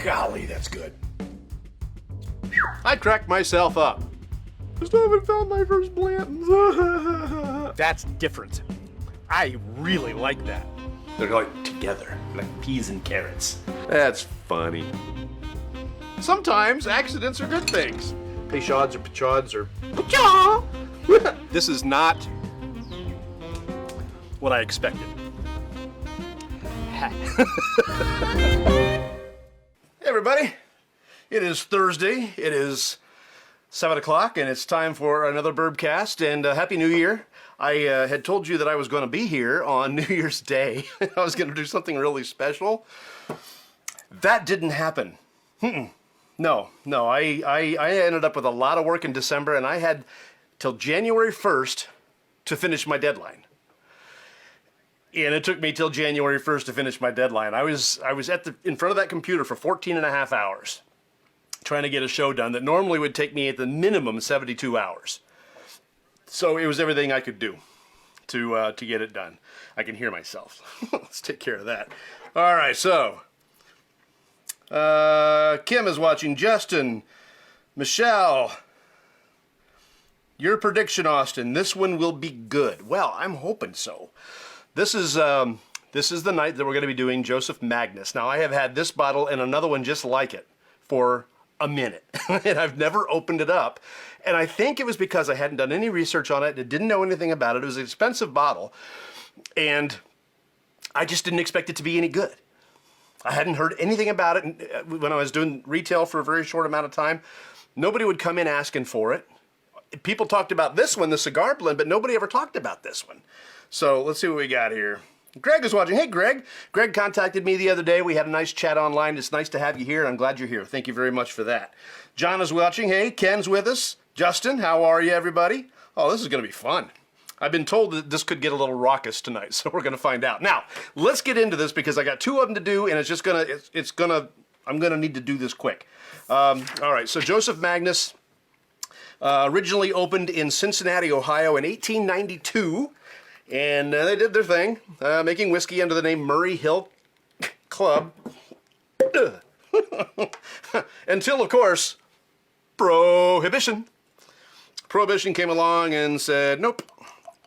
Golly, that's good. I cracked myself up. I still haven't found my first Blanton's. That's different. I really like that. They're like together, like peas and carrots. That's funny. Sometimes accidents are good things. Peychauds or Peychauds or... This is not what I expected. Hey everybody, it is Thursday. It is 7 o'clock and it's time for another Bourbcast, and Happy New Year. I had told you that I was going to be here on New Year's Day. I was going to do something really special. That didn't happen. No, I ended up with a lot of work in December, and I had till January 1st to finish my deadline. And it took me till January 1st to finish my deadline. I was in front of that computer for 14 and a half hours trying to get a show done that normally would take me at the minimum 72 hours. So it was everything I could do to get it done. I can hear myself. Let's take care of that. All right, so Kim is watching. Justin, Michelle, your prediction, Austin. This one will be good. Well, I'm hoping so. This is the night that we're going to be doing Joseph Magnus. Now, I have had this bottle and another one just like it for a minute, and I've never opened it up. And I think it was because I hadn't done any research on it and didn't know anything about it. It was an expensive bottle, and I just didn't expect it to be any good. I hadn't heard anything about it when I was doing retail for a very short amount of time. Nobody would come in asking for it. People talked about this one, the cigar blend, but nobody ever talked about this one. So let's see what we got here. Greg is watching. Hey, Greg. Greg contacted me the other day. We had a nice chat online. It's nice to have you here. I'm glad you're here. Thank you very much for that. John is watching. Hey, Ken's with us. Justin, how are you, everybody? Oh, this is going to be fun. I've been told that this could get a little raucous tonight, so we're going to find out. Now, let's get into this because I got two of them to do, and I'm going to need to do this quick. All right, so Joseph Magnus originally opened in Cincinnati, Ohio in 1892. And they did their thing, making whiskey under the name Murray Hill Club. Until, of course, Prohibition. Prohibition came along and said, nope.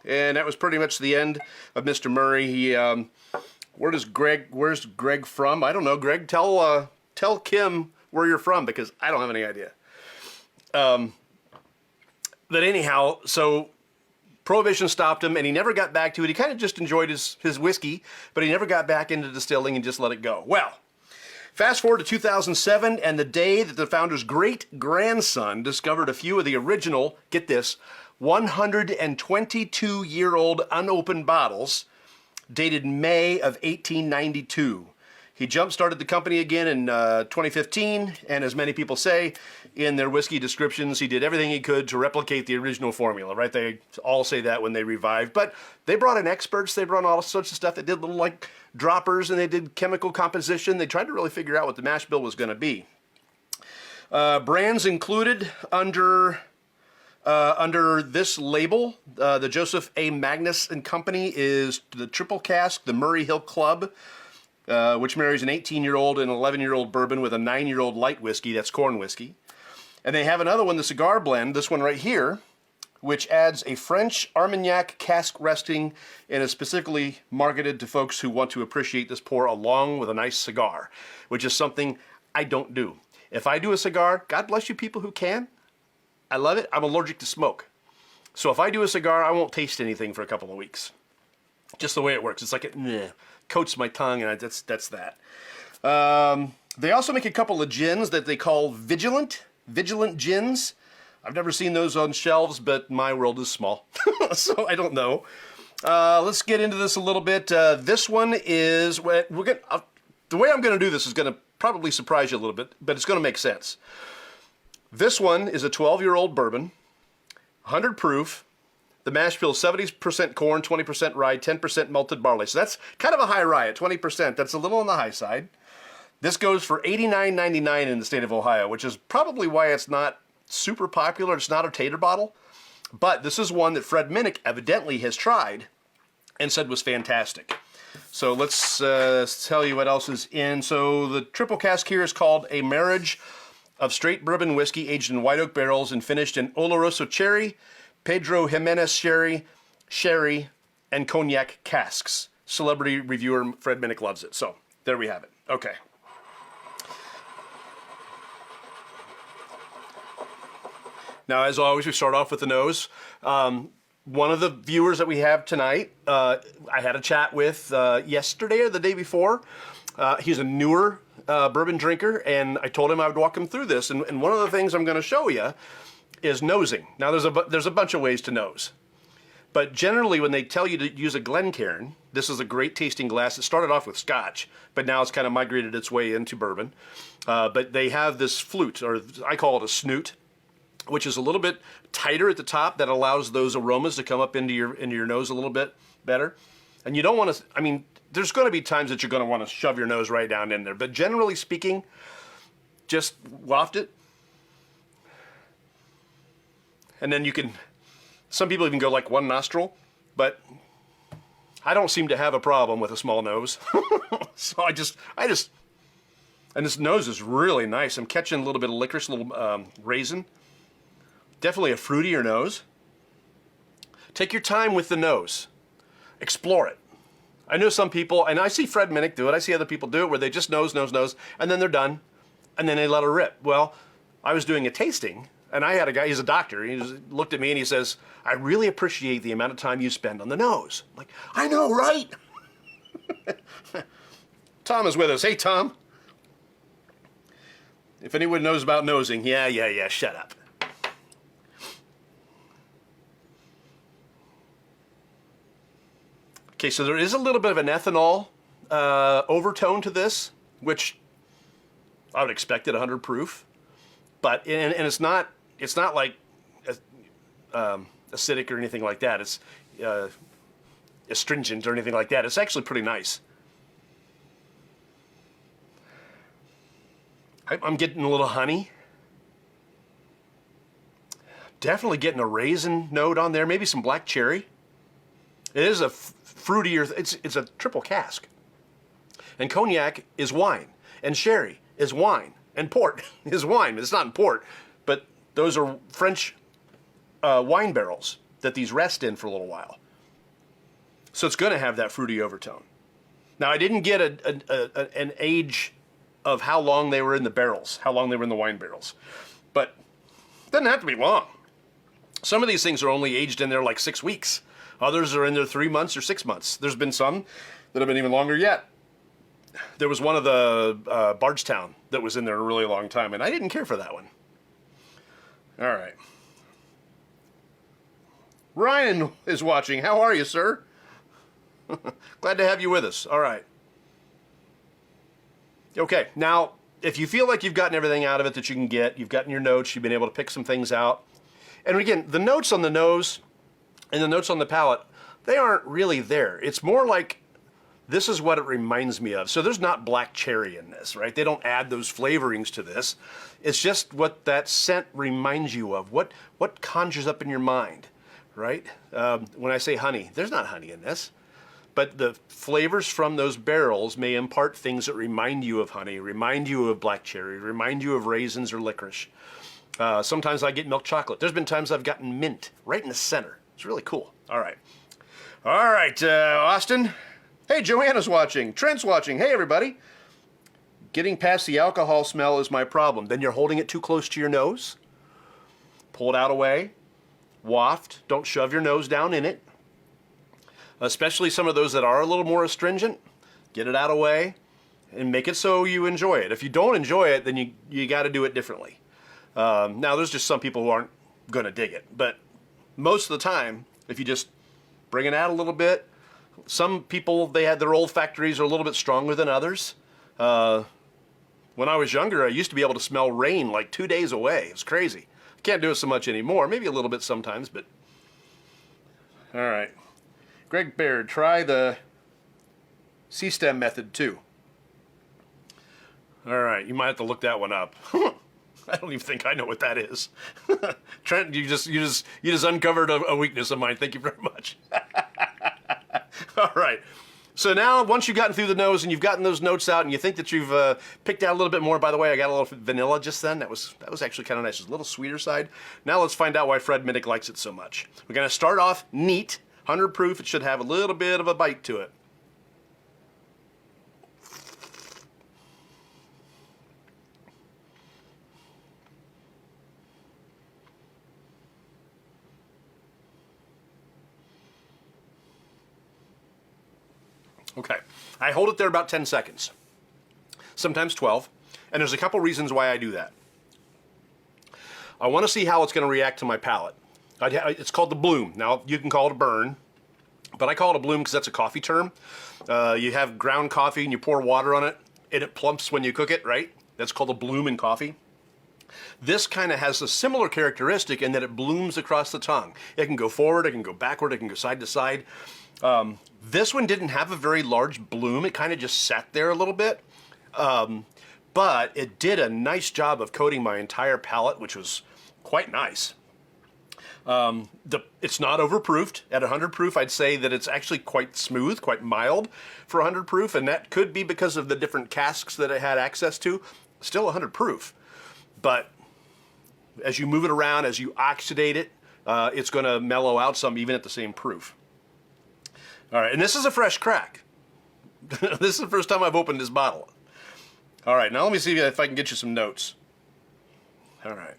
And that was pretty much the end of Mr. Murray. He, where's Greg from? I don't know. Greg, tell Kim where you're from, because I don't have any idea. But anyhow, so Prohibition stopped him, and he never got back to it. He kind of just enjoyed his whiskey, but he never got back into distilling and just let it go. Well, fast forward to 2007, and the day that the founder's great-grandson discovered a few of the original, get this, 122-year-old unopened bottles, dated May of 1892. He jump-started the company again in 2015, and as many people say in their whiskey descriptions, he did everything he could to replicate the original formula, right? They all say that when they revived. But they brought in experts, they brought in all sorts of stuff. They did little, like, droppers, and they did chemical composition. They tried to really figure out what the mash bill was going to be. Brands included under this label, the Joseph A. Magnus and Company, is the Triple Cask, the Murray Hill Club, which marries an 18-year-old and an 11-year-old bourbon with a 9-year-old light whiskey, that's corn whiskey. And they have another one, the Cigar blend, this one right here, which adds a French Armagnac cask resting and is specifically marketed to folks who want to appreciate this pour along with a nice cigar, which is something I don't do. If I do a cigar, God bless you people who can. I love it. I'm allergic to smoke. So if I do a cigar, I won't taste anything for a couple of weeks. Just the way it works. It's like it coats my tongue, and that's that. They also make a couple of gins that they call Vigilant gins. I've never seen those on shelves, but my world is small, so I don't know. Let's get into this a little bit. This one is the way I'm going to do this is going to probably surprise you a little bit, but it's going to make sense. This one is a 12-year-old bourbon, 100 proof. The mash bill, 70% corn, 20% rye, 10% malted barley. So that's kind of a high rye at 20%. That's a little on the high side. This goes for $89.99 in the state of Ohio, which is probably why it's not super popular. It's not a tater bottle. But this is one that Fred Minnick evidently has tried and said was fantastic. So let's tell you what else is in. So the triple cask here is called A Marriage of Straight Bourbon Whiskey aged in white oak barrels and finished in Oloroso Cherry, Pedro Jimenez Sherry, and Cognac casks. Celebrity reviewer Fred Minnick loves it. So there we have it. Okay. Now, as always, we start off with the nose. One of the viewers that we have tonight, I had a chat with yesterday or the day before. He's a newer bourbon drinker, and I told him I would walk him through this. And one of the things I'm going to show you is nosing. Now, there's a bunch of ways to nose. But generally, when they tell you to use a Glencairn, this is a great tasting glass. It started off with Scotch, but now it's kind of migrated its way into bourbon. But they have this flute, or I call it a snoot, which is a little bit tighter at the top that allows those aromas to come up into your nose a little bit better. And you don't want to, I mean, there's going to be times that you're going to want to shove your nose right down in there. But generally speaking, just waft it. And then you can, some people even go like one nostril, but I don't seem to have a problem with a small nose. So I just, and this nose is really nice. I'm catching a little bit of licorice, a little raisin. Definitely a fruitier nose. Take your time with the nose. Explore it. I know some people, and I see Fred Minnick do it, I see other people do it, where they just nose, and then they're done, and then they let it rip. Well, I was doing a tasting, and I had a guy, he's a doctor, he just looked at me and he says, I really appreciate the amount of time you spend on the nose. I'm like, I know, right? Tom is with us. Hey, Tom. If anyone knows about nosing, yeah, shut up. Okay, so there is a little bit of an ethanol overtone to this, which I would expect at 100 proof, but and it's not like acidic or anything like that. It's astringent or anything like that. It's actually pretty nice. I'm getting a little honey. Definitely getting a raisin note on there. Maybe some black cherry. It is a fruitier, it's a triple cask. And cognac is wine, and sherry is wine, and port is wine. It's not in port, but those are French wine barrels that these rest in for a little while. So it's going to have that fruity overtone. Now, I didn't get an age of how long they were in the barrels, how long they were in the wine barrels, but it doesn't have to be long. Some of these things are only aged in there like 6 weeks. Others are in there 3 months or 6 months. There's been some that have been even longer yet. There was one of the Bardstown that was in there a really long time, and I didn't care for that one. All right. Ryan is watching. How are you, sir? Glad to have you with us. All right. Okay, now, if you feel like you've gotten everything out of it that you can get, you've gotten your notes, you've been able to pick some things out. And again, the notes on the nose and the notes on the palate, they aren't really there. It's more like, this is what it reminds me of. So there's not black cherry in this, right? They don't add those flavorings to this. It's just what that scent reminds you of, what conjures up in your mind, right? When I say honey, there's not honey in this. But the flavors from those barrels may impart things that remind you of honey, remind you of black cherry, remind you of raisins or licorice. Sometimes I get milk chocolate. There's been times I've gotten mint right in the center. It's really cool. All right. All right, Austin. Hey, Joanna's watching. Trent's watching. Hey, everybody. Getting past the alcohol smell is my problem. Then you're holding it too close to your nose. Pull it out away. Waft. Don't shove your nose down in it. Especially some of those that are a little more astringent. Get it out away and make it so you enjoy it. If you don't enjoy it, then you got to do it differently. Now, there's just some people who aren't going to dig it. But most of the time, if you just bring it out a little bit, some people, they had their olfactories are a little bit stronger than others. When I was younger, I used to be able to smell rain like 2 days away. It's crazy. I can't do it so much anymore. Maybe a little bit sometimes, but... All right. Greg Baird, try the C-stem method too. All right, you might have to look that one up. I don't even think I know what that is. Trent, you just uncovered a weakness of mine. Thank you very much. All right. So now, once you've gotten through the nose and you've gotten those notes out and you think that you've picked out a little bit more, by the way, I got a little vanilla just then. That was actually kind of nice. It's a little sweeter side. Now let's find out why Fred Minnick likes it so much. We're going to start off neat, 100 proof. It should have a little bit of a bite to it. Okay, I hold it there about 10 seconds, sometimes 12, and there's a couple reasons why I do that. I want to see how it's going to react to my palate. It's called the bloom. Now, you can call it a burn, but I call it a bloom because that's a coffee term. You have ground coffee and you pour water on it, and it plumps when you cook it, right? That's called a bloom in coffee. This kind of has a similar characteristic in that it blooms across the tongue. It can go forward, it can go backward, it can go side to side. This one didn't have a very large bloom. It kind of just sat there a little bit. But it did a nice job of coating my entire palate, which was quite nice. It's not overproofed. At 100 proof, I'd say that it's actually quite smooth, quite mild for 100 proof, and that could be because of the different casks that it had access to. Still 100 proof. But as you move it around, as you oxidate it, it's going to mellow out some even at the same proof. All right, and this is a fresh crack. This is the first time I've opened this bottle. All right, now let me see if I can get you some notes. All right.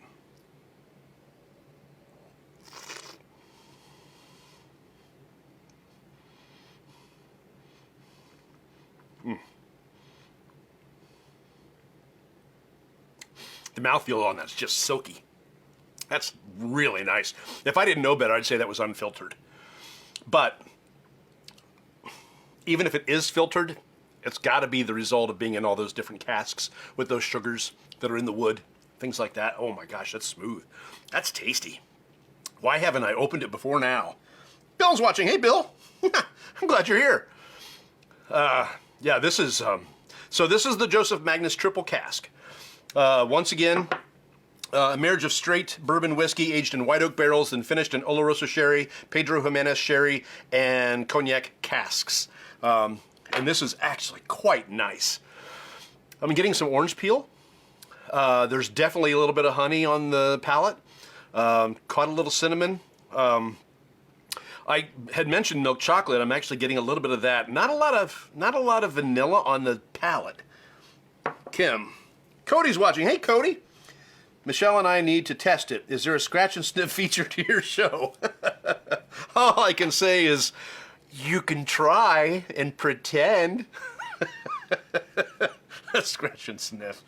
The mouthfeel on that's just silky. That's really nice. If I didn't know better, I'd say that was unfiltered. But even if it is filtered, it's got to be the result of being in all those different casks with those sugars that are in the wood, things like that. Oh my gosh, that's smooth. That's tasty. Why haven't I opened it before now? Bill's watching. Hey, Bill. I'm glad you're here. Yeah, this is so this is the Joseph Magnus Triple Cask. Once again, a marriage of straight bourbon whiskey aged in white oak barrels and finished in Oloroso sherry, Pedro Jimenez sherry, and cognac casks. And this is actually quite nice. I'm getting some orange peel. There's definitely a little bit of honey on the palate. Caught a little cinnamon. I had mentioned milk chocolate. I'm actually getting a little bit of that. Not a lot of vanilla on the palate. Kim. Cody's watching. Hey, Cody. Michelle and I need to test it. Is there a scratch and sniff feature to your show? All I can say is you can try and pretend. Scratch and sniff.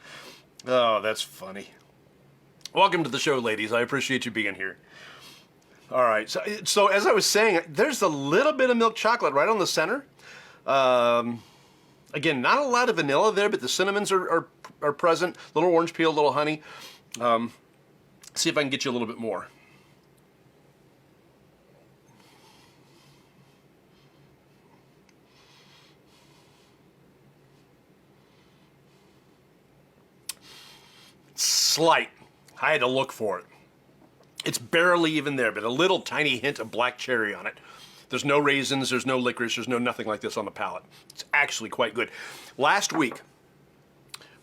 Oh, that's funny. Welcome to the show, ladies. I appreciate you being here. All right. So as I was saying, there's a little bit of milk chocolate right on the center. Again, not a lot of vanilla there, but the cinnamons are present. A little orange peel, a little honey. See if I can get you a little bit more. Slight. I had to look for it. It's barely even there, but a little tiny hint of black cherry on it. There's no raisins, there's no licorice, there's no nothing like this on the palate. It's actually quite good. Last week,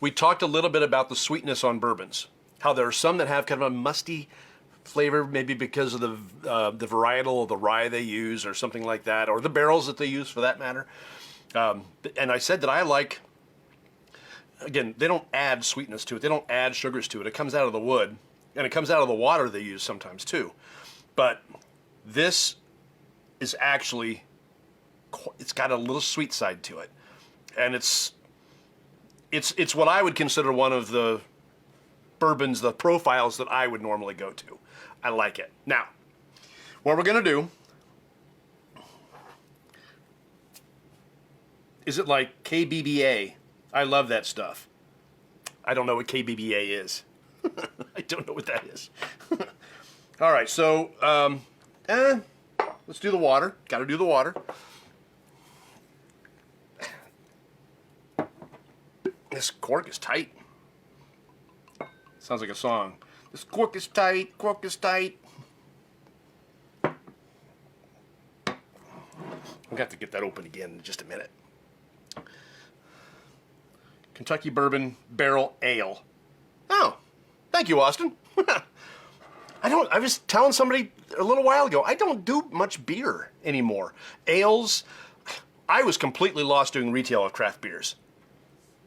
we talked a little bit about the sweetness on bourbons. How there are some that have kind of a musty flavor, maybe because of the varietal of the rye they use or something like that, or the barrels that they use for that matter. And I said that I like, again, they don't add sweetness to it. They don't add sugars to it. It comes out of the wood, and it comes out of the water they use sometimes too. But this is actually, it's got a little sweet side to it. And it's what I would consider one of the bourbons, the profiles that I would normally go to. I like it. Now, what we're going to do, is it like KBBA? I love that stuff. I don't know what KBBA is. I don't know what that is. All right, so let's do the water. Got to do the water. This cork is tight. Sounds like a song. This cork is tight, cork is tight. I'm going to have to get that open again in just a minute. Kentucky Bourbon Barrel Ale. Oh, thank you, Austin. I was telling somebody a little while ago, I don't do much beer anymore. Ales, I was completely lost doing retail of craft beers.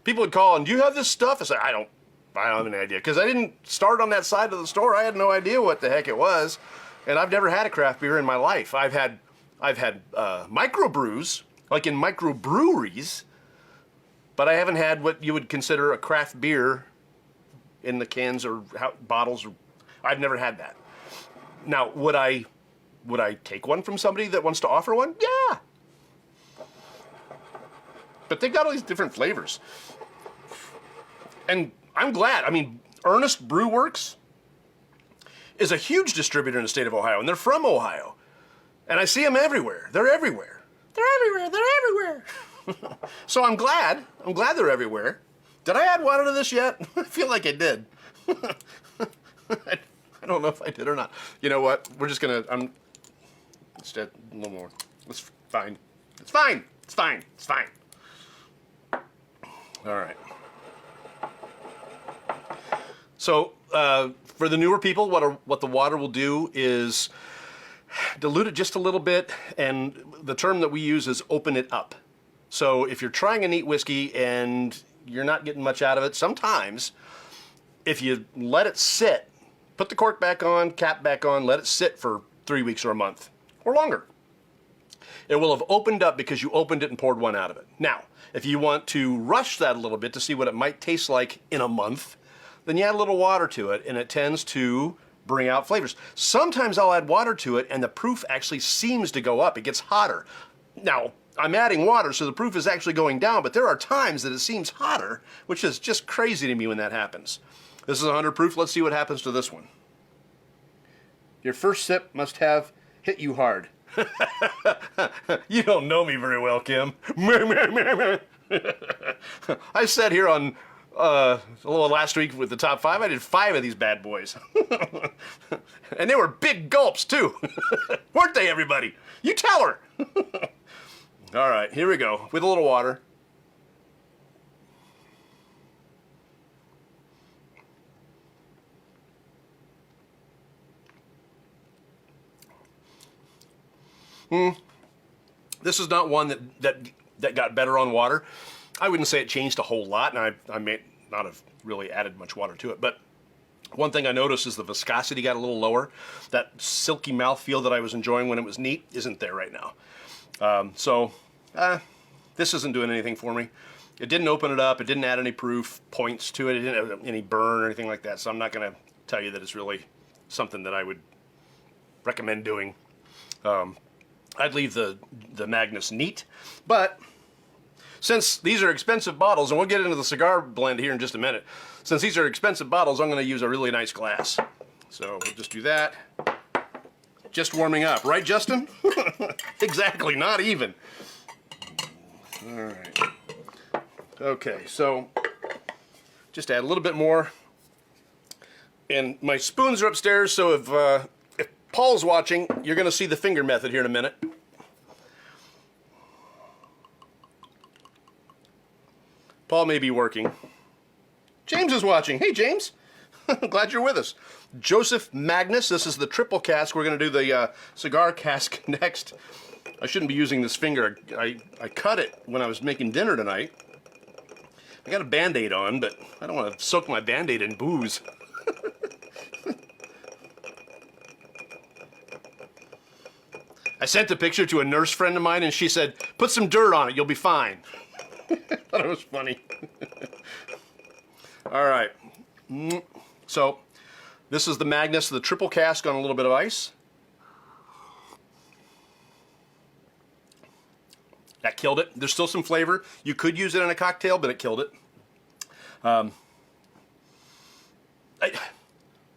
People would call and, do you have this stuff? I said, I don't have any idea. Because I didn't start on that side of the store. I had no idea what the heck it was. And I've never had a craft beer in my life. I've had microbrews, like in microbreweries, but I haven't had what you would consider a craft beer in the cans or bottles. I've never had that. Now, would I take one from somebody that wants to offer one? Yeah. But they've got all these different flavors. And I'm glad. I mean, Ernest Brew Works is a huge distributor in the state of Ohio, and they're from Ohio. And I see them everywhere. They're everywhere. They're everywhere. They're everywhere. So I'm glad. I'm glad they're everywhere. Did I add water to this yet? I feel like I did. I don't know if I did or not. You know what? We're just gonna. Instead, a little more. It's fine. It's fine. It's fine. It's fine. All right. So for the newer people, what the water will do is dilute it just a little bit, and the term that we use is open it up. So if you're trying a neat whiskey and you're not getting much out of it, sometimes if you let it sit, put the cork back on, cap back on, let it sit for 3 weeks or a month or longer, it will have opened up because you opened it and poured one out of it. Now, if you want to rush that a little bit to see what it might taste like in a month, then you add a little water to it, and it tends to bring out flavors. Sometimes I'll add water to it, and the proof actually seems to go up. It gets hotter. Now, I'm adding water, so the proof is actually going down, but there are times that it seems hotter, which is just crazy to me when that happens. This is 100 proof. Let's see what happens to this one. Your first sip must have hit you hard. You don't know me very well, Kim. I sat here on a little last week with the top 5. I did 5 of these bad boys. And they were big gulps, too. Weren't they, everybody? You tell her. All right, here we go. With a little water. This is not one that got better on water. I wouldn't say it changed a whole lot, and I may not have really added much water to it, but one thing I noticed is the viscosity got a little lower. That silky mouthfeel that I was enjoying when it was neat isn't there right now. This isn't doing anything for me. It didn't open it up. It didn't add any proof points to it. It didn't have any burn or anything like that, so I'm not going to tell you that it's really something that I would recommend doing. I'd leave the Magnus neat, but since these are expensive bottles, and we'll get into the cigar blend here in just a minute, since these are expensive bottles, I'm going to use a really nice glass. So we'll just do that. Just warming up, right, Justin? Exactly, not even. All right. Okay, so just add a little bit more. And my spoons are upstairs, so if Paul's watching, you're going to see the finger method here in a minute. Paul may be working. James is watching. Hey, James. Glad you're with us. Joseph Magnus. This is the triple cask. We're going to do the cigar cask next. I shouldn't be using this finger. I cut it when I was making dinner tonight. I got a Band-Aid on, but I don't want to soak my Band-Aid in booze. I sent the picture to a nurse friend of mine, and she said, put some dirt on it, you'll be fine. Thought it was funny. All right. So, this is the Magnus, the triple cask on a little bit of ice. That killed it. There's still some flavor. You could use it in a cocktail, but it killed it.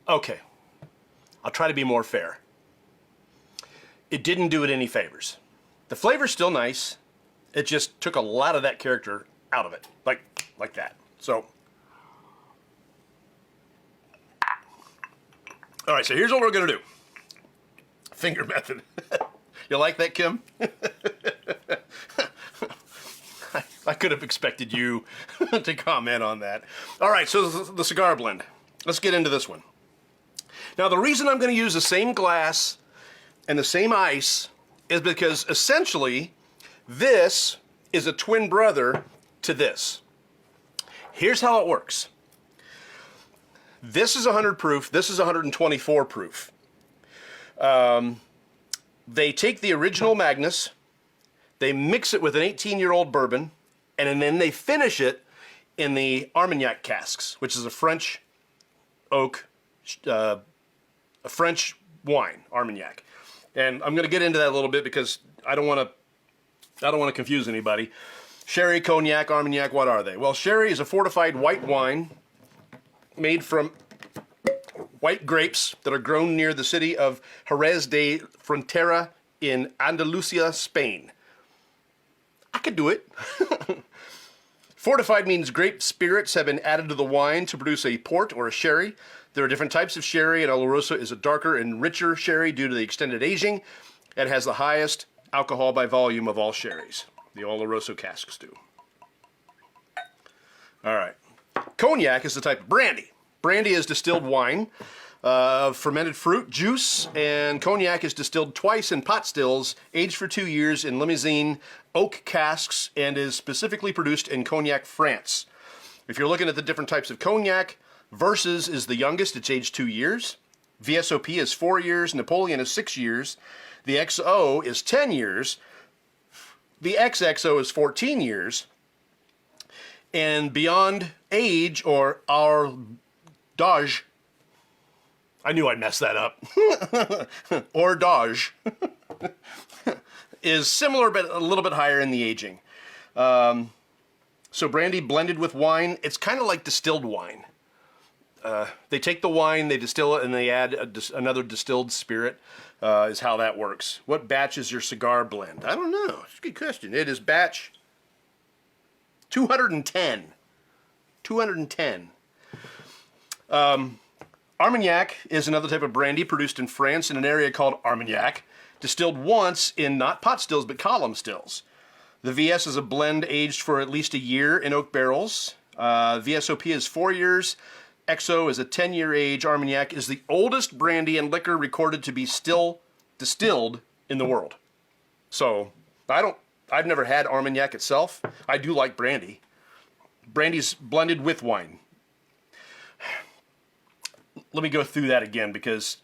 Okay. I'll try to be more fair. It didn't do it any favors. The flavor's still nice. It just took a lot of that character out of it. Like that. So. All right, so here's what we're going to do. Finger method. You like that, Kim? I could have expected you to comment on that. All right, so the cigar blend. Let's get into this one. Now, the reason I'm going to use the same glass and the same ice is because essentially this is a twin brother to this. Here's how it works. This is 100 proof. This is 124 proof. They take the original Magnus, they mix it with an 18-year-old bourbon, and then they finish it in the Armagnac casks, which is a French oak, a French wine, Armagnac. And I'm going to get into that a little bit because I don't want to confuse anybody. Sherry, cognac, Armagnac, what are they? Well, sherry is a fortified white wine made from white grapes that are grown near the city of Jerez de Frontera in Andalusia, Spain. I could do it. Fortified means grape spirits have been added to the wine to produce a port or a sherry. There are different types of sherry, and Oloroso is a darker and richer sherry due to the extended aging. It has the highest alcohol by volume of all sherries. The Oloroso casks do. All right. Cognac is the type of brandy. Brandy is distilled wine of fermented fruit juice, and cognac is distilled twice in pot stills, aged for 2 years in Limousin oak casks, and is specifically produced in Cognac, France. If you're looking at the different types of cognac, Versus is the youngest. It's aged 2 years. VSOP is 4 years. Napoleon is 6 years. The XO is 10 years. The XXO is 14 years. And beyond age, or our Dodge, I knew I'd mess that up, or Dodge, is similar but a little bit higher in the aging. So brandy blended with wine, it's kind of like distilled wine. They take the wine, they distill it, and they add another distilled spirit, is how that works. What batch is your cigar blend? I don't know. It's a good question. It is batch 210. 210. Armagnac is another type of brandy produced in France in an area called Armagnac, distilled once in not pot stills but column stills. The VS is a blend aged for at least a year in oak barrels. VSOP is 4 years. XO is a 10-year age. Armagnac is the oldest brandy and liquor recorded to be still distilled in the world. So, I've never had Armagnac itself. I do like brandy. Brandy's blended with wine. Let me go through that again, because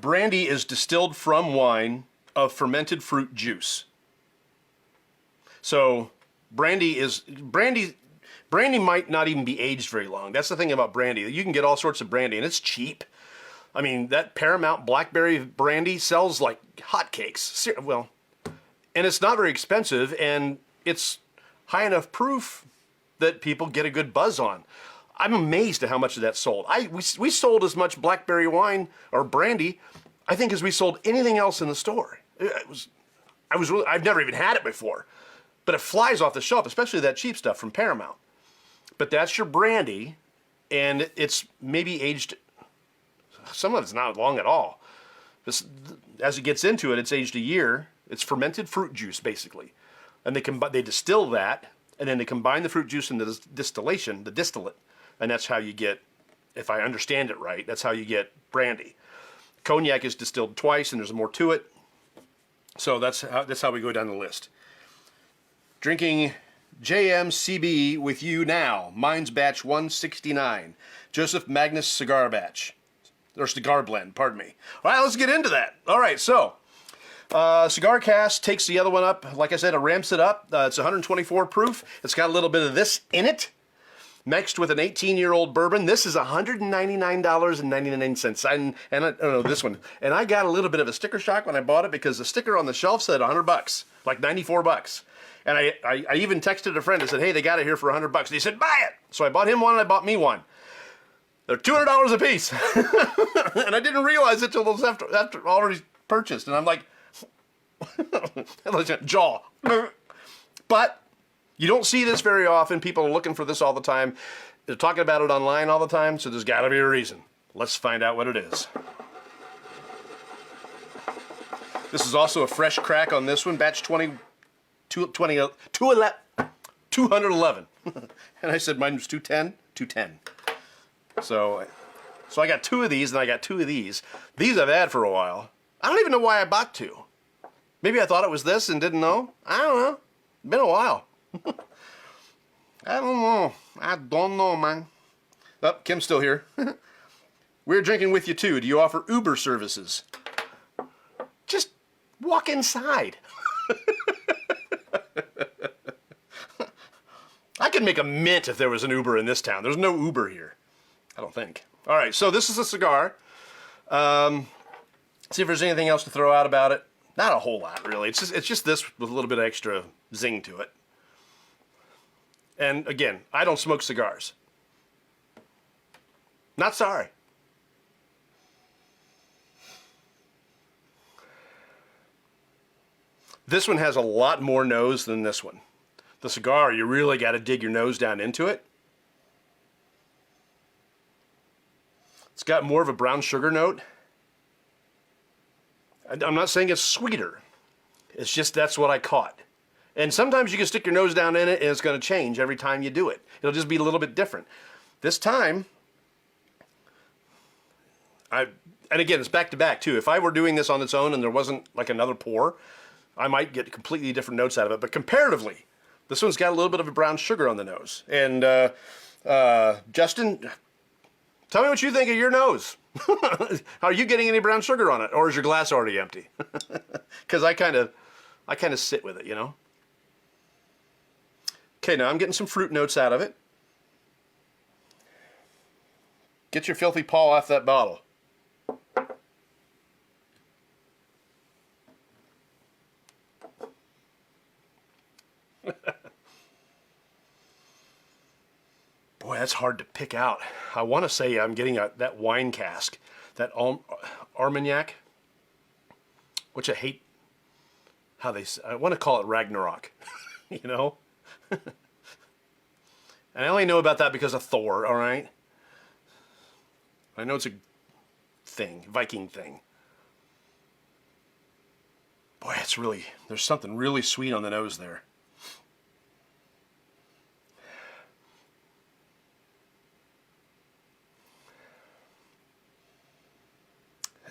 brandy is distilled from wine of fermented fruit juice. So brandy might not even be aged very long. That's the thing about brandy. You can get all sorts of brandy, and it's cheap. I mean, that Paramount Blackberry brandy sells like hotcakes. Well, and it's not very expensive, and it's high enough proof that people get a good buzz on. I'm amazed at how much of that sold. We sold as much blackberry wine or brandy, I think, as we sold anything else in the store. I've never even had it before, but it flies off the shelf, especially that cheap stuff from Paramount. But that's your brandy, and it's maybe aged. Some of it's not long at all. As it gets into it, it's aged a year. It's fermented fruit juice, basically, and they distill that, and then they combine the fruit juice and the distillate. And that's how you get, if I understand it right, that's how you get brandy. Cognac is distilled twice, and there's more to it. So that's how we go down the list. Drinking JMCB with you now. Mine's batch 169. Joseph Magnus cigar batch. Or cigar blend, pardon me. All right, let's get into that. All right, so Cigar Cask takes the other one up. Like I said, it ramps it up. It's 124 proof. It's got a little bit of this in it, mixed with an 18-year-old bourbon. This is $199.99. And I don't know this one. And I got a little bit of a sticker shock when I bought it, because the sticker on the shelf said $100, like $94. And I even texted a friend and said, hey, they got it here for $100. And he said, buy it. So I bought him one, and I bought me one. They're $200 a piece. And I didn't realize it till it was after already purchased. And I'm like, jaw. But you don't see this very often. People are looking for this all the time. They're talking about it online all the time, so there's got to be a reason. Let's find out what it is. This is also a fresh crack on this one, batch 211. And I said mine was 210, 210. So I got 2 of these and I got 2 of these. These I've had for a while. I don't even know why I bought 2. Maybe I thought it was this and didn't know. I don't know. It's been a while. I don't know, man. Oh, Kim's still here. We're drinking with you too. Do you offer Uber services? Just walk inside. I could make a mint if there was an Uber in this town. There's no Uber here. I don't think. All right, so this is a cigar. See if there's anything else to throw out about it. Not a whole lot, really. It's just this with a little bit of extra zing to it. And again, I don't smoke cigars. Not sorry. This one has a lot more nose than this one. The cigar, you really got to dig your nose down into it. It's got more of a brown sugar note. I'm not saying it's sweeter. It's just that's what I caught. And sometimes you can stick your nose down in it and it's going to change every time you do it. It'll just be a little bit different. This time, and again, it's back to back too. If I were doing this on its own and there wasn't like another pour, I might get completely different notes out of it. But comparatively, this one's got a little bit of a brown sugar on the nose. And Justin, tell me what you think of your nose. Are you getting any brown sugar on it, or is your glass already empty? Because I kind of sit with it, you know. Okay, now I'm getting some fruit notes out of it. Get your filthy paw off that bottle. Boy, that's hard to pick out. I want to say I'm getting that wine cask, that Armagnac, which I hate how I want to call it Ragnarok, you know? And I only know about that because of Thor, all right? I know it's a thing, Viking thing. Boy, there's something really sweet on the nose there.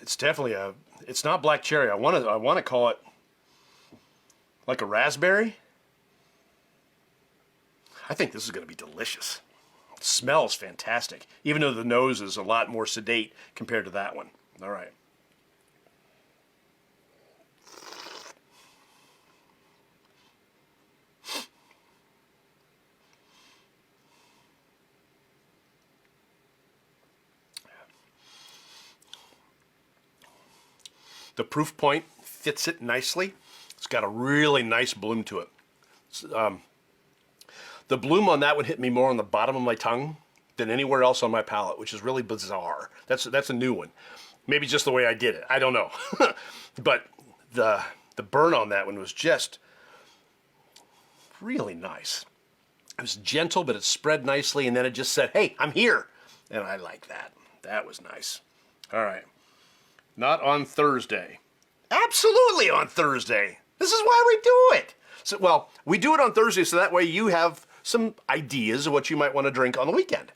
It's definitely it's not black cherry. I want to call it like a raspberry. I think this is going to be delicious. It smells fantastic, even though the nose is a lot more sedate compared to that one. All right. The proof point fits it nicely. It's got a really nice bloom to it. The bloom on that one hit me more on the bottom of my tongue than anywhere else on my palate, which is really bizarre. That's a new one. Maybe just the way I did it. I don't know. But the burn on that one was just really nice. It was gentle, but it spread nicely, and then it just said, hey, I'm here. And I like that. That was nice. All right. Not on Thursday. Absolutely on Thursday. This is why we do it. So, well, we do it on Thursday so that way you have some ideas of what you might want to drink on the weekend.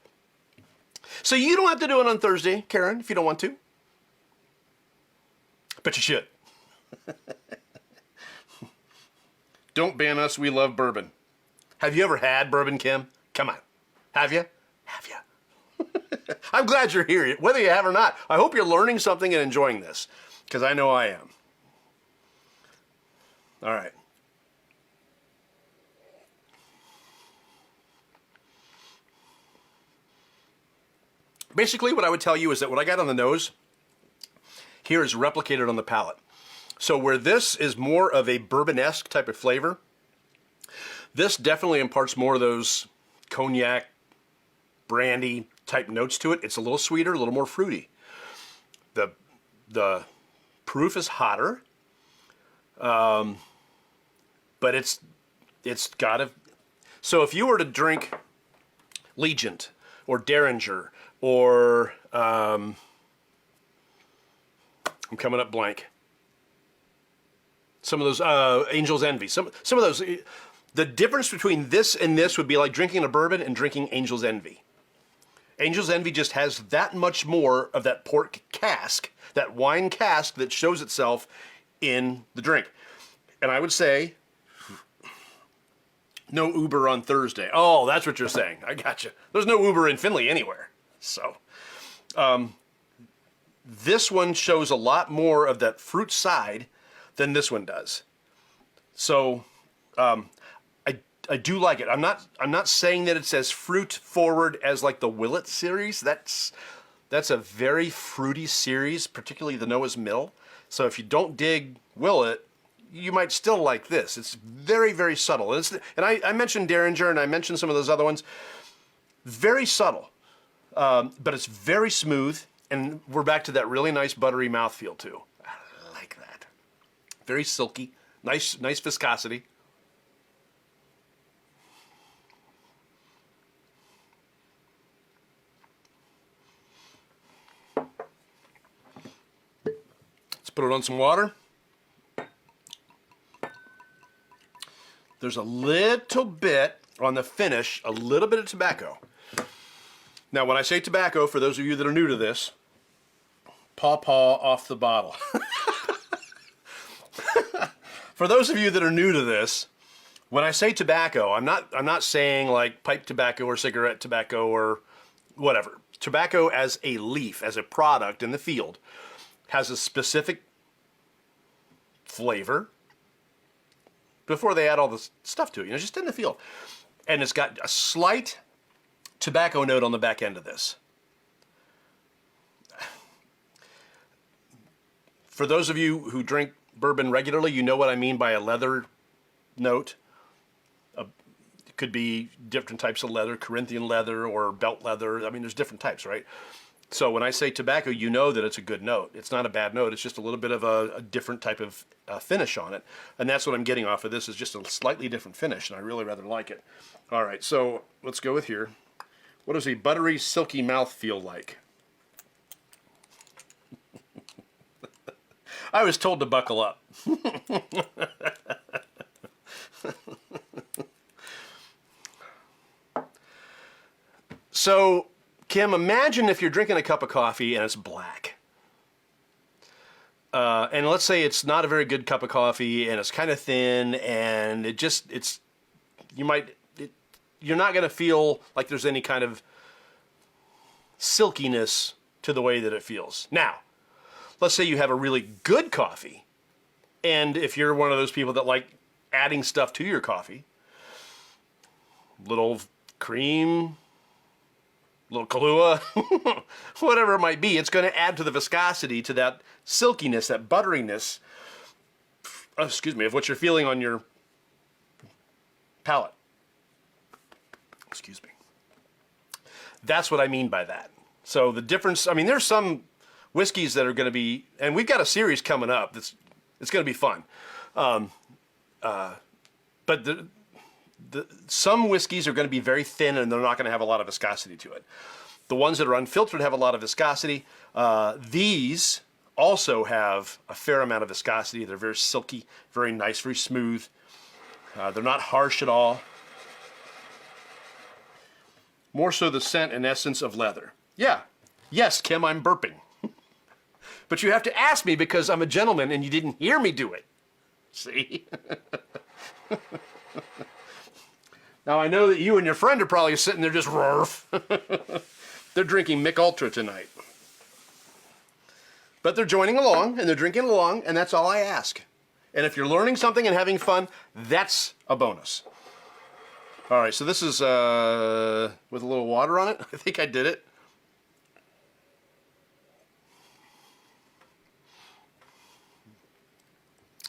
So you don't have to do it on Thursday, Karen, if you don't want to. But you should. Don't ban us. We love bourbon. Have you ever had bourbon, Kim? Come on. Have you? Have you? I'm glad you're here, whether you have or not. I hope you're learning something and enjoying this, because I know I am. All right. Basically, what I would tell you is that what I got on the nose here is replicated on the palate. So where this is more of a bourbon-esque type of flavor, this definitely imparts more of those cognac, brandy type notes to it. It's a little sweeter, a little more fruity. The proof is hotter, but it's got a. So if you were to drink Legent or Derringer or I'm coming up blank. Some of those Angel's Envy. Some of those. The difference between this and this would be like drinking a bourbon and drinking Angel's Envy. Angel's Envy just has that much more of that port cask, that wine cask that shows itself in the drink. And I would say, no Uber on Thursday. Oh, that's what you're saying. I gotcha. There's no Uber in Findlay anywhere. So, this one shows a lot more of that fruit side than this one does. So, I do like it. I'm not saying that it's as fruit forward as like the Willet series. That's a very fruity series, particularly the Noah's Mill. So if you don't dig Willet, you might still like this. It's very, very subtle. And I mentioned Derringer and I mentioned some of those other ones. Very subtle, but it's very smooth. And we're back to that really nice buttery mouthfeel too. I like that. Very silky, nice viscosity. Let's put it on some water. There's a little bit on the finish, a little bit of tobacco. Now, when I say tobacco, for those of you that are new to this, paw off the bottle. For those of you that are new to this, when I say tobacco, I'm not saying like pipe tobacco or cigarette tobacco or whatever. Tobacco as a leaf, as a product in the field, has a specific flavor before they add all this stuff to it, just in the field. And it's got a slight tobacco note on the back end of this. For those of you who drink bourbon regularly, you know what I mean by a leather note. It could be different types of leather, Corinthian leather or belt leather. I mean, there's different types, right? So when I say tobacco, you know that it's a good note. It's not a bad note. It's just a little bit of a different type of finish on it. And that's what I'm getting off of this, is just a slightly different finish, and I really rather like it. All right, so let's go with here. What does a buttery, silky mouth feel like? I was told to buckle up. So, Kim, imagine if you're drinking a cup of coffee and it's black. And let's say it's not a very good cup of coffee and it's kind of thin and you're not going to feel like there's any kind of silkiness to the way that it feels. Now, let's say you have a really good coffee, and if you're one of those people that like adding stuff to your coffee, little cream, little Kahlua, whatever it might be, it's going to add to the viscosity, to that silkiness, that butteriness, of what you're feeling on your palate. Excuse me. That's what I mean by that. So the difference, I mean, there's some whiskeys that are going to be, and we've got a series coming up it's going to be fun. But some whiskeys are going to be very thin and they're not going to have a lot of viscosity to it. The ones that are unfiltered have a lot of viscosity. These also have a fair amount of viscosity. They're very silky, very nice, very smooth. They're not harsh at all. More so the scent and essence of leather. Yeah. Yes, Kim, I'm burping. But you have to ask me because I'm a gentleman and you didn't hear me do it. See? Now I know that you and your friend are probably sitting there just roarf. They're drinking Mick Ultra tonight. But they're joining along and they're drinking along, and that's all I ask. And if you're learning something and having fun, that's a bonus. All right, so this is with a little water on it. I think I did it.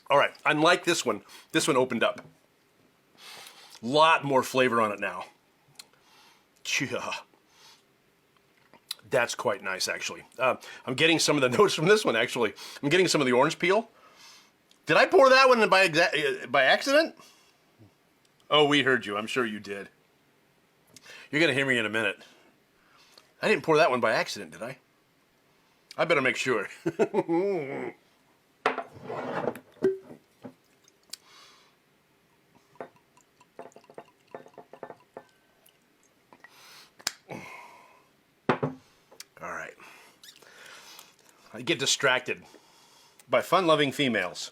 All right, unlike this one opened up. Lot more flavor on it now. Yeah. That's quite nice, actually. I'm getting some of the notes from this one, actually. I'm getting some of the orange peel. Did I pour that one by accident? Oh, we heard you. I'm sure you did. You're going to hear me in a minute. I didn't pour that one by accident, did I? I better make sure. I get distracted by fun-loving females.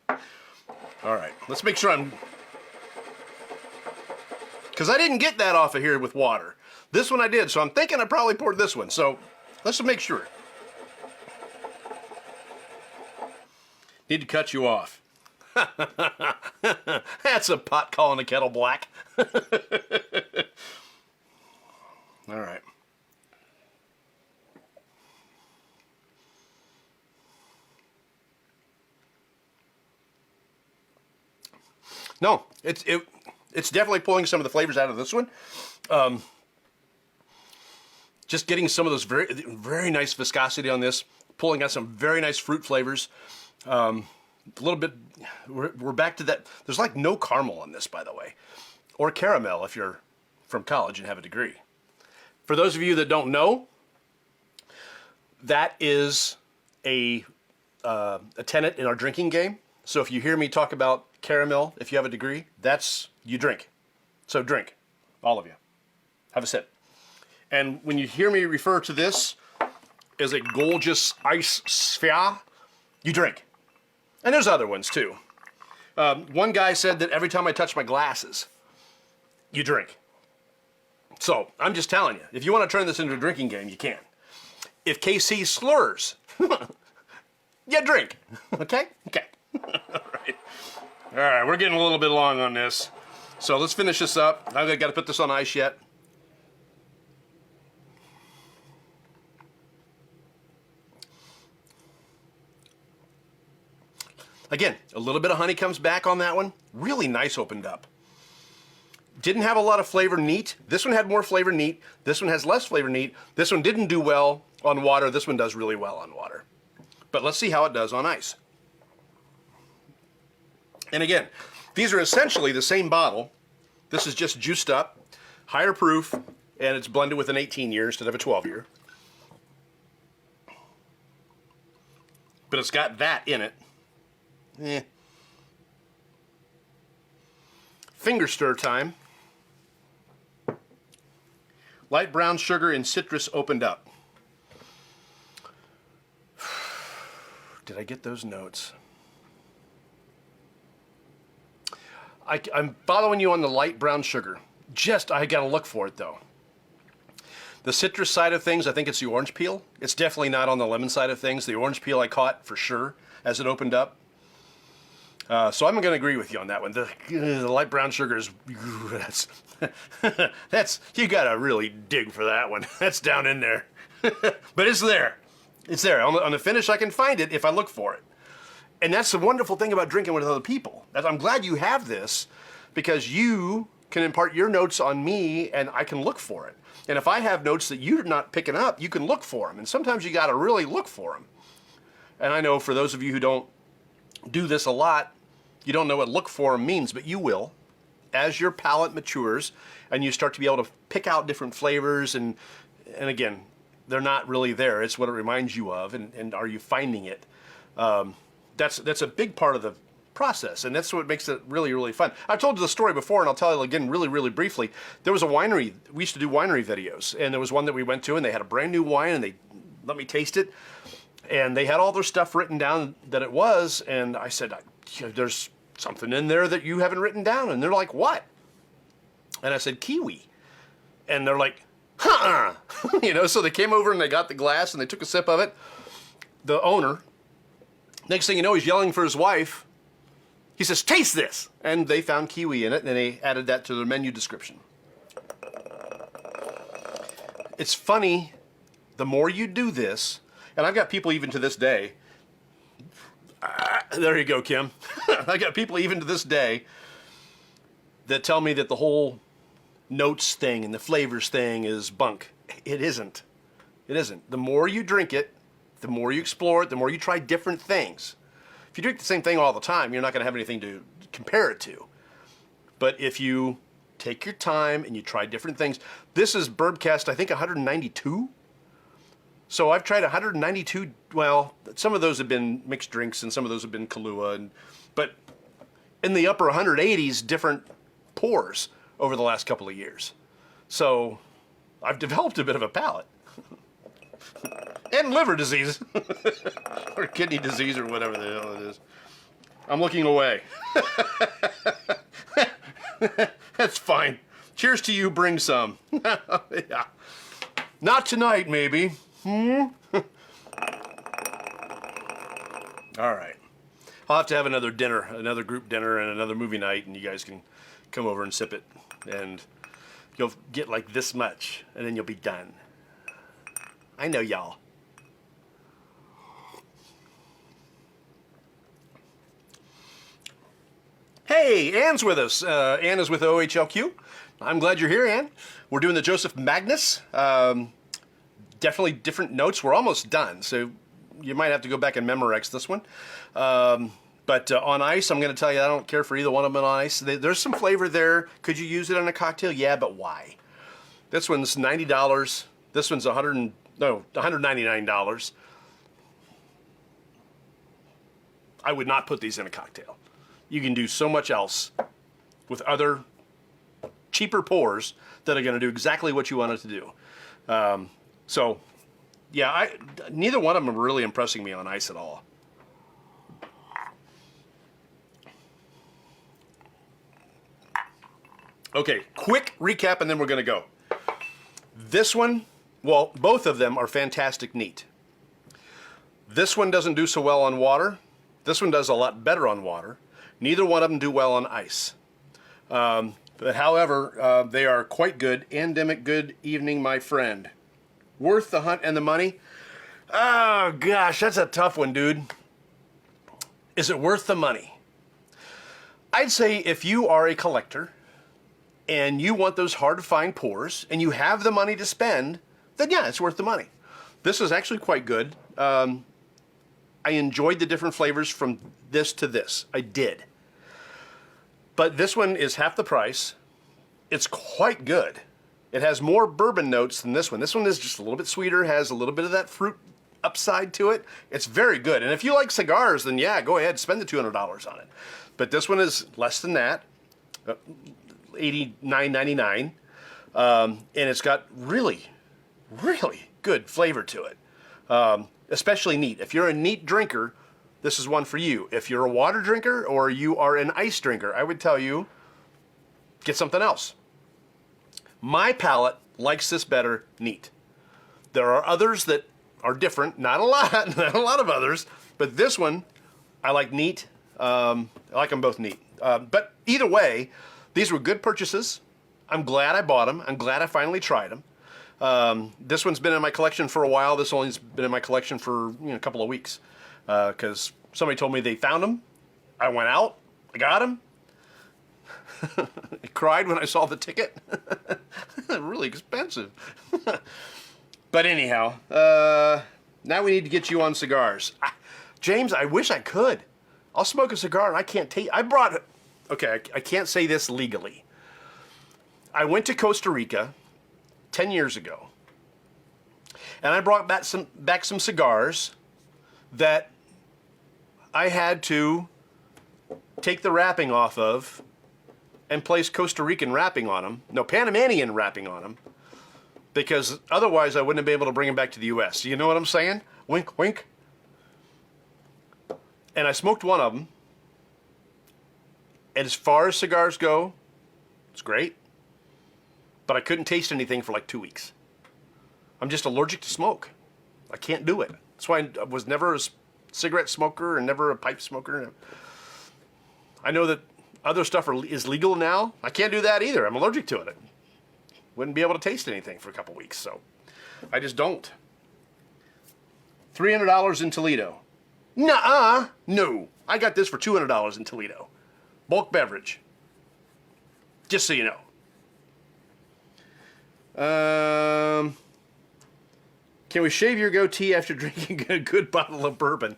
All right, let's make sure I'm... Because I didn't get that off of here with water. This one I did, so I'm thinking I probably poured this one. So let's make sure. Need to cut you off. That's a pot calling the kettle black. All right. No, it's definitely pulling some of the flavors out of this one. Just getting some of those very nice viscosity on this, pulling out some very nice fruit flavors. A little bit, we're back to that. There's like no caramel on this, by the way, or caramel if you're from college and have a degree. For those of you that don't know, that is a tenet in our drinking game. So if you hear me talk about caramel, if you have a degree, that's, you drink. So drink, all of you. Have a sip. And when you hear me refer to this as a gorgeous ice sphere, you drink. And there's other ones too. One guy said that every time I touch my glasses, you drink. So I'm just telling you, if you want to turn this into a drinking game, you can. If KC slurs, you drink. Okay? Okay. All right, we're getting a little bit long on this. So let's finish this up. I've got to put this on ice yet. Again, a little bit of honey comes back on that one. Really nice opened up. Didn't have a lot of flavor neat. This one had more flavor neat. This one has less flavor neat. This one didn't do well on water. This one does really well on water. But let's see how it does on ice. And again, these are essentially the same bottle. This is just juiced up, higher proof, and it's blended with an 18-year instead of a 12-year. But it's got that in it. Finger stir time. Light brown sugar and citrus opened up. Did I get those notes? I'm following you on the light brown sugar. I gotta look for it though. The citrus side of things, I think it's the orange peel. It's definitely not on the lemon side of things. The orange peel I caught for sure as it opened up. So I'm gonna agree with you on that one. The light brown sugar is, that's, you gotta really dig for that one. That's down in there. But it's there. It's there. On the finish I can find it if I look for it. And that's the wonderful thing about drinking with other people. I'm glad you have this because you can impart your notes on me and I can look for it. And if I have notes that you're not picking up, you can look for them. And sometimes you got to really look for them. And I know for those of you who don't do this a lot, you don't know what look for them means, but you will. As your palate matures and you start to be able to pick out different flavors and again, they're not really there. It's what it reminds you of and are you finding it? That's a big part of the process, and that's what makes it really, really fun. I've told you the story before, and I'll tell you again really, really briefly. There was a winery, we used to do winery videos, and there was one that we went to, and they had a brand new wine, and they let me taste it, and they had all their stuff written down that it was, and I said, there's something in there that you haven't written down, and they're like, what? And I said, kiwi. And they're like, huh? So they came over and they got the glass, and they took a sip of it. The owner, next thing you know, he's yelling for his wife. He says, taste this! And they found kiwi in it, and they added that to their menu description. It's funny, the more you do this, and I've got people even to this day, there you go, Kim. I've got people even to this day that tell me that the whole notes thing and the flavors thing is bunk. It isn't. It isn't. The more you drink it, the more you explore it, the more you try different things. If you drink the same thing all the time, you're not going to have anything to compare it to. But if you take your time and you try different things, this is Bourbcast, I think 192. So I've tried 192, well, some of those have been mixed drinks and some of those have been Kahlua, but in the upper 180s, different pours over the last couple of years. So I've developed a bit of a palate. And liver disease. Or kidney disease or whatever the hell it is. I'm looking away. That's fine. Cheers to you, bring some. Yeah. Not tonight, maybe. All right. I'll have to have another dinner, another group dinner, and another movie night, and you guys can come over and sip it. And you'll get like this much, and then you'll be done. I know y'all. Hey, Anne's with us. Anne is with OHLQ. I'm glad you're here, Anne. We're doing the Joseph Magnus. Definitely different notes. We're almost done, so you might have to go back and Memorex this one. But on ice, I'm going to tell you I don't care for either one of them on ice. There's some flavor there. Could you use it in a cocktail? Yeah, but why? This one's $90. This one's $199. I would not put these in a cocktail. You can do so much else with other cheaper pours that are going to do exactly what you want it to do. So, yeah, neither one of them are really impressing me on ice at all. Okay, quick recap and then we're going to go. This one, well, both of them are fantastic neat. This one doesn't do so well on water. This one does a lot better on water. Neither one of them do well on ice. But however, they are quite good. Endemic good evening, my friend. Worth the hunt and the money? Oh, gosh, that's a tough one, dude. Is it worth the money? I'd say if you are a collector and you want those hard-to-find pours and you have the money to spend, then yeah, it's worth the money. This is actually quite good. I enjoyed the different flavors from this to this. I did. But this one is half the price. It's quite good. It has more bourbon notes than this one. This one is just a little bit sweeter, has a little bit of that fruit upside to it. It's very good. And if you like cigars, then yeah, go ahead, spend the $200 on it. But this one is less than that, $89.99. And it's got really, really good flavor to it. Especially neat. If you're a neat drinker, this is one for you. If you're a water drinker or you are an ice drinker, I would tell you, get something else. My palate likes this better neat. There are others that are different, not a lot, not a lot of others, but this one, I like neat. I like them both neat. But either way, these were good purchases. I'm glad I bought them. I'm glad I finally tried them. This one's been in my collection for a while. This one's been in my collection for a couple of weeks because somebody told me they found them. I went out. I got them. I cried when I saw the ticket. Really expensive. But anyhow, now we need to get you on cigars. James, I wish I could. I'll smoke a cigar and I can't take. I brought. Okay, I can't say this legally. I went to Costa Rica 10 years ago, and I brought back some cigars that I had to take the wrapping off of and place Costa Rican wrapping on them, no, Panamanian wrapping on them, because otherwise I wouldn't have been able to bring them back to the U.S. You know what I'm saying? Wink, wink. And I smoked one of them, and as far as cigars go, it's great. But I couldn't taste anything for like 2 weeks. I'm just allergic to smoke. I can't do it. That's why I was never a cigarette smoker and never a pipe smoker. I know that other stuff is legal now. I can't do that either. I'm allergic to it. I wouldn't be able to taste anything for a couple weeks, so I just don't. $300 in Toledo. Nuh-uh. No. I got this for $200 in Toledo. Bulk beverage. Just so you know. Can we shave your goatee after drinking a good bottle of bourbon?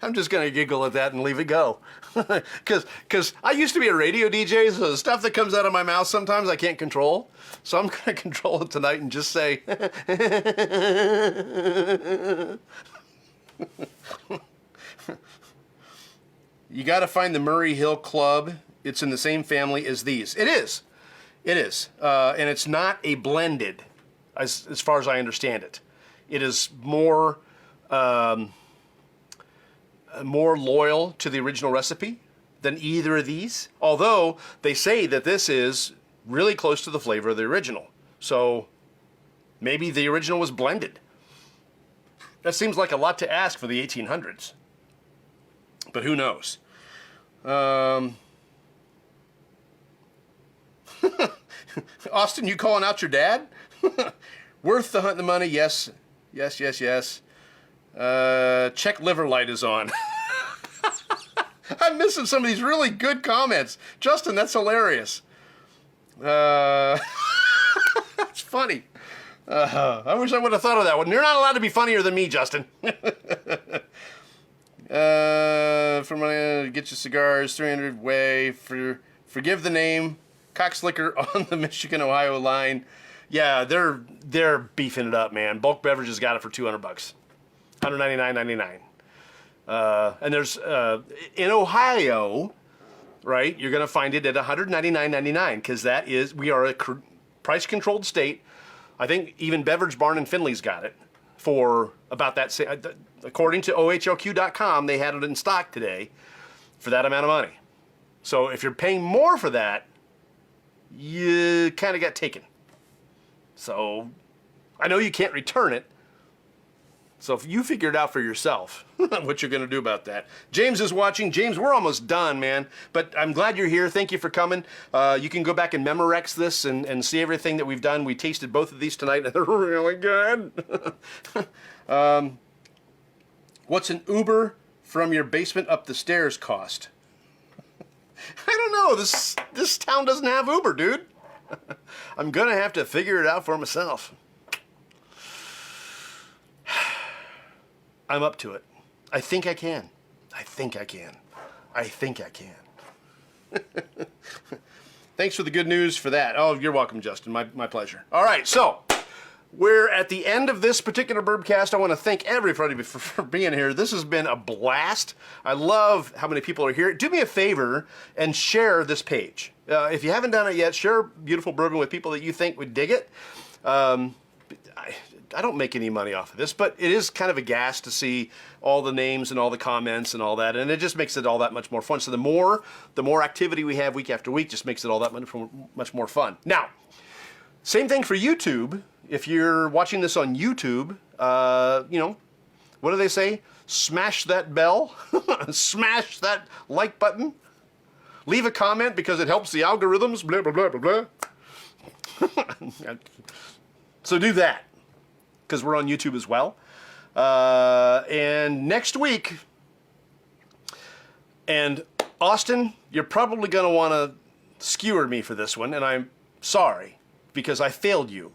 I'm just going to giggle at that and leave it go. Because I used to be a radio DJ, so the stuff that comes out of my mouth sometimes I can't control. So I'm going to control it tonight and just say... You got to find the Murray Hill Club it's in the same family as these. It is. It is. And it's not a blended, as far as I understand it. It is more loyal to the original recipe than either of these. Although they say that this is really close to the flavor of the original. So maybe the original was blended. That seems like a lot to ask for the 1800s. But who knows? Austin, you calling out your dad? Worth the hunt and the money? Yes. Yes, yes, yes. Check liver light is on. I'm missing some of these really good comments. Justin, that's hilarious. That's funny. I wish I would have thought of that one. You're not allowed to be funnier than me, Justin. From get you cigars, 300 way. Forgive the name. Cox Liquor on the Michigan-Ohio line. Yeah, they're beefing it up, man. Bulk Beverages got it for $200, $199.99. And there's in Ohio, right? You're gonna find it at $199.99 because we are a price-controlled state. I think even Beverage Barn and Finley's got it for about that same. According to OHLQ.com, they had it in stock today for that amount of money. So if you're paying more for that, you kind of got taken. So I know you can't return it. So if you figure it out for yourself, what you're going to do about that. James is watching. James, we're almost done, man. But I'm glad you're here. Thank you for coming. You can go back and Memorex this and see everything that we've done. We tasted both of these tonight, and they're really good. What's an Uber from your basement up the stairs cost? I don't know. This town doesn't have Uber, dude. I'm going to have to figure it out for myself. I'm up to it. I think I can. Thanks for the good news for that. Oh, you're welcome, Justin. My pleasure. All right, so we're at the end of this particular Bourbcast. I want to thank everybody for being here. This has been a blast. I love how many people are here. Do me a favor and share this page. If you haven't done it yet, share Beautiful Bourbon with people that you think would dig it. I don't make any money off of this, but it is kind of a gas to see all the names and all the comments and all that, and it just makes it all that much more fun. So the more activity we have week after week just makes it all that much more fun. Now, same thing for YouTube. If you're watching this on YouTube, what do they say? Smash that bell, smash that like button, leave a comment because it helps the algorithms, blah, blah, blah, blah, blah. So do that, because we're on YouTube as well. And next week, and Austin, you're probably going to want to skewer me for this one, and I'm sorry, because I failed you.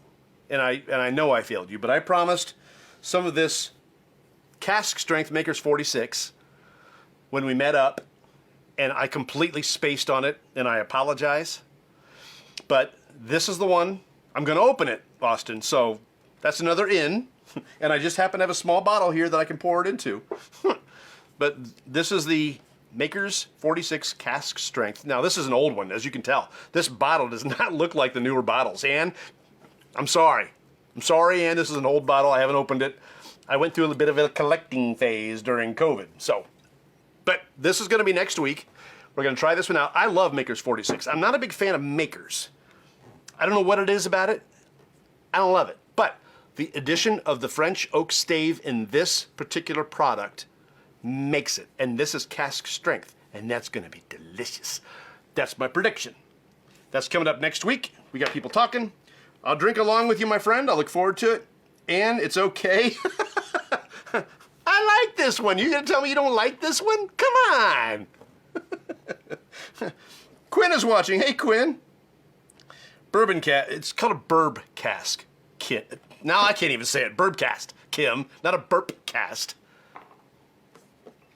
And I know I failed you, but I promised some of this Cask Strength Makers 46 when we met up, and I completely spaced on it, and I apologize. But this is the one. I'm going to open it, Austin, so that's another in, and I just happen to have a small bottle here that I can pour it into. But this is the Makers 46 Cask Strength. Now, this is an old one, as you can tell. This bottle does not look like the newer bottles, and I'm sorry, Ann, this is an old bottle. I haven't opened it. I went through a bit of a collecting phase during COVID. But this is going to be next week. We're going to try this one out. I love Makers 46. I'm not a big fan of Makers. I don't know what it is about it. I don't love it. But the addition of the French oak stave in this particular product makes it. And this is Cask Strength. And that's going to be delicious. That's my prediction. That's coming up next week. We got people talking. I'll drink along with you, my friend. I look forward to it. And it's okay. I like this one. You gonna tell me you don't like this one? Come on. Quinn is watching. Hey, Quinn. Bourbcast. It's called a Bourbcast. Now I can't even say it. Bourbcast, Kim. Not a Bourbcast.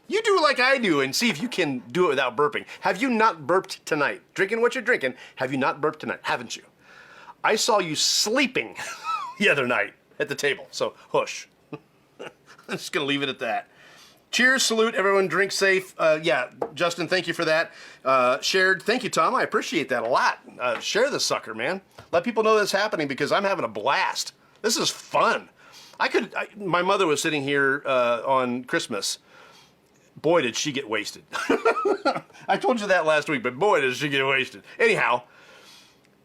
You do like I do and see if you can do it without burping. Have you not burped tonight? Drinking what you're drinking. Have you not burped tonight? Haven't you? I saw you sleeping the other night at the table, so hush. I'm just going to leave it at that. Cheers, salute, everyone, drink safe. Yeah, Justin, thank you for that. Shared, thank you, Tom. I appreciate that a lot. Share this sucker, man. Let people know this is happening because I'm having a blast. This is fun. My mother was sitting here on Christmas. Boy, did she get wasted. I told you that last week, but boy, did she get wasted. Anyhow,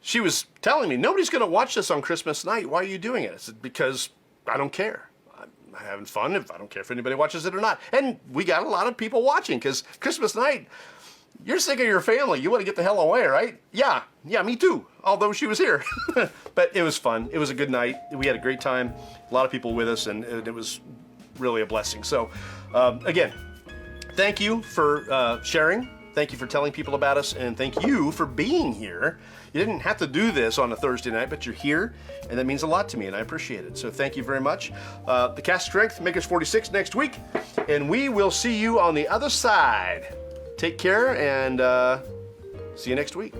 she was telling me, nobody's going to watch this on Christmas night. Why are you doing it? I said, because I don't care. I'm having fun. I don't care if anybody watches it or not. And we got a lot of people watching because Christmas night, you're sick of your family. You want to get the hell away, right? Yeah, me too, although she was here. But it was fun. It was a good night. We had a great time. A lot of people with us, and it was really a blessing. So, again, thank you for sharing. Thank you for telling people about us, and thank you for being here. You didn't have to do this on a Thursday night, but you're here, and that means a lot to me, and I appreciate it. So thank you very much. The Cask Strength, Makers 46 next week, and we will see you on the other side. Take care, and see you next week.